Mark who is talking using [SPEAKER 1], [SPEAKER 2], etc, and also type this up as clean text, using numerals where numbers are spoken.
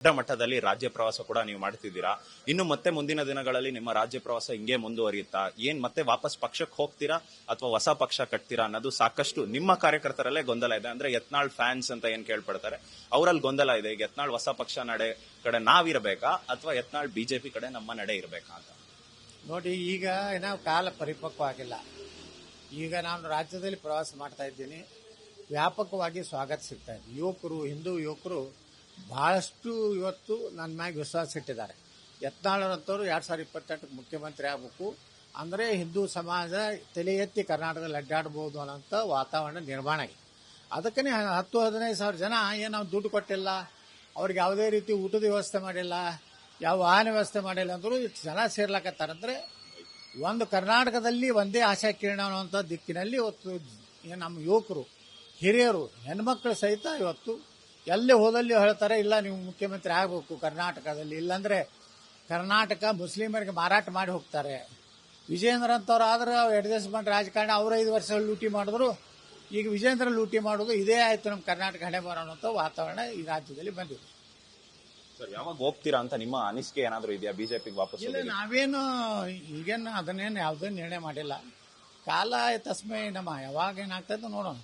[SPEAKER 1] ದೊಡ್ಡ ಮಟ್ಟದಲ್ಲಿ ರಾಜ್ಯ ಪ್ರವಾಸ ಕೂಡ ನೀವು ಮಾಡ್ತಿದ್ದೀರಾ. ಇನ್ನು ಮತ್ತೆ ಮುಂದಿನ ದಿನಗಳಲ್ಲಿ ನಿಮ್ಮ ರಾಜ್ಯ ಪ್ರವಾಸ ಹಿಂಗೆ ಮುಂದುವರಿಯುತ್ತಾ? ಏನ್ ಮತ್ತೆ ವಾಪಸ್ ಪಕ್ಷಕ್ಕೆ ಹೋಗ್ತೀರಾ ಅಥವಾ ಹೊಸ ಪಕ್ಷ ಕಟ್ತೀರಾ ಅನ್ನೋದು ಸಾಕಷ್ಟು ನಿಮ್ಮ ಕಾರ್ಯಕರ್ತರಲ್ಲೇ ಗೊಂದಲ ಇದೆ. ಅಂದ್ರೆ ಯತ್ನಾಳ್ ಫ್ಯಾನ್ಸ್ ಅಂತ ಏನ್ ಕೇಳ್ಪಡ್ತಾರೆ, ಅವರಲ್ಲಿ ಗೊಂದಲ ಇದೆ. ಈಗ ಯತ್ನಾಳ್ ಹೊಸ ಪಕ್ಷ ನಡೆ ಕಡೆ ನಾವಿರ್ಬೇಕಾ ಅಥವಾ ಯತ್ನಾಳ್ ಬಿಜೆಪಿ ಕಡೆ ನಮ್ಮ ನಡೆ ಇರಬೇಕಾ ಅಂತ?
[SPEAKER 2] ನೋಡಿ, ಈಗ ನಾವು ಕಾಲ ಪರಿಪಕ್ವ ಆಗಿಲ್ಲ. ಈಗ ನಾನು ರಾಜ್ಯದಲ್ಲಿ ಪ್ರವಾಸ ಮಾಡ್ತಾ ಇದ್ದೀನಿ. ವ್ಯಾಪಕವಾಗಿ ಸ್ವಾಗತ ಸಿಗ್ತಾ ಇದೆ. ಹಿಂದೂ ಯುವಕರು ಬಹಳಷ್ಟು ಇವತ್ತು ನನ್ನ ಮ್ಯಾಗ ವಿಶ್ವಾಸ ಇಟ್ಟಿದ್ದಾರೆ. ಯತ್ನಾಳರಂತವರು 2028 ಮುಖ್ಯಮಂತ್ರಿ ಆಗಬೇಕು ಅಂದರೆ ಹಿಂದೂ ಸಮಾಜ ತಲೆ ಎತ್ತಿ ಕರ್ನಾಟಕದಲ್ಲಿ ಅಡ್ಡಾಡಬಹುದು ಅನ್ನೋಂಥ ವಾತಾವರಣ ನಿರ್ಮಾಣ ಆಗಿದೆ. ಅದಕ್ಕೇ 10-15 ಸಾವಿರ ಜನ ಏನು ನಾವು ದುಡ್ಡು ಕೊಟ್ಟಿಲ್ಲ, ಅವ್ರಿಗೆ ಯಾವುದೇ ರೀತಿ ಊಟದ ವ್ಯವಸ್ಥೆ ಮಾಡಿಲ್ಲ, ಯಾವ ವಾಹನ ವ್ಯವಸ್ಥೆ ಮಾಡಿಲ್ಲ ಅಂದರೂ ಇಷ್ಟು ಜನ ಸೇರ್ಲಕತ್ತಾರಂದ್ರೆ ಒಂದು ಕರ್ನಾಟಕದಲ್ಲಿ ಒಂದೇ ಆಶಾ ಕಿರಣ ಅನ್ನುವಂಥ ದಿಕ್ಕಿನಲ್ಲಿ ಇವತ್ತು ನಮ್ಮ ಯುವಕರು, ಹಿರಿಯರು, ಹೆಣ್ಮಕ್ಳು ಸಹಿತ ಇವತ್ತು ಎಲ್ಲೇ ಹೋದಲ್ಲಿ ಹೇಳ್ತಾರೆ, ಇಲ್ಲ ನೀವು ಮುಖ್ಯಮಂತ್ರಿ ಆಗಬೇಕು ಕರ್ನಾಟಕದಲ್ಲಿ, ಇಲ್ಲಾಂದ್ರೆ ಕರ್ನಾಟಕ ಮುಸ್ಲಿಮರಿಗೆ ಮಾರಾಟ ಮಾಡಿ ಹೋಗ್ತಾರೆ. ವಿಜೇಂದ್ರ ಅಂತವ್ರು ಆದ್ರೆ ಅಡ್ಜಸ್ಟ್ಮೆಂಟ್ ರಾಜಕಾರಣ, ಅವರು 5 ವರ್ಷ ಲೂಟಿ ಮಾಡಿದ್ರು. ಈಗ ವಿಜೇಂದ್ರ ಲೂಟಿ ಮಾಡೋದು ಇದೇ ಆಯ್ತು ನಮ್ಮ ಕರ್ನಾಟಕ ಹಣೆ ಬರೋ ಅನ್ನೋಂಥ ವಾತಾವರಣ ಈ ರಾಜ್ಯದಲ್ಲಿ ಬಂದಿದೆ.
[SPEAKER 1] ಸರ್, ಯಾವಾಗ ಹೋಗ್ತೀರಾ ಅಂತ ನಿಮ್ಮ ಅನಿಸಿಕೆ ಏನಾದರೂ ಇದೆಯಾ ಬಿಜೆಪಿಗೆ ವಾಪಸ್?
[SPEAKER 2] ಇಲ್ಲ, ನಾವೇನು ಈಗೇನು ಅದನ್ನೇನು ಯಾವುದೇ ನಿರ್ಣಯ ಮಾಡಿಲ್ಲ. ಕಾಲ ತಸ್ಮೈ ನಮ್ಮ ಯಾವಾಗ ಏನಾಗ್ತದೆ ನೋಡೋಣ.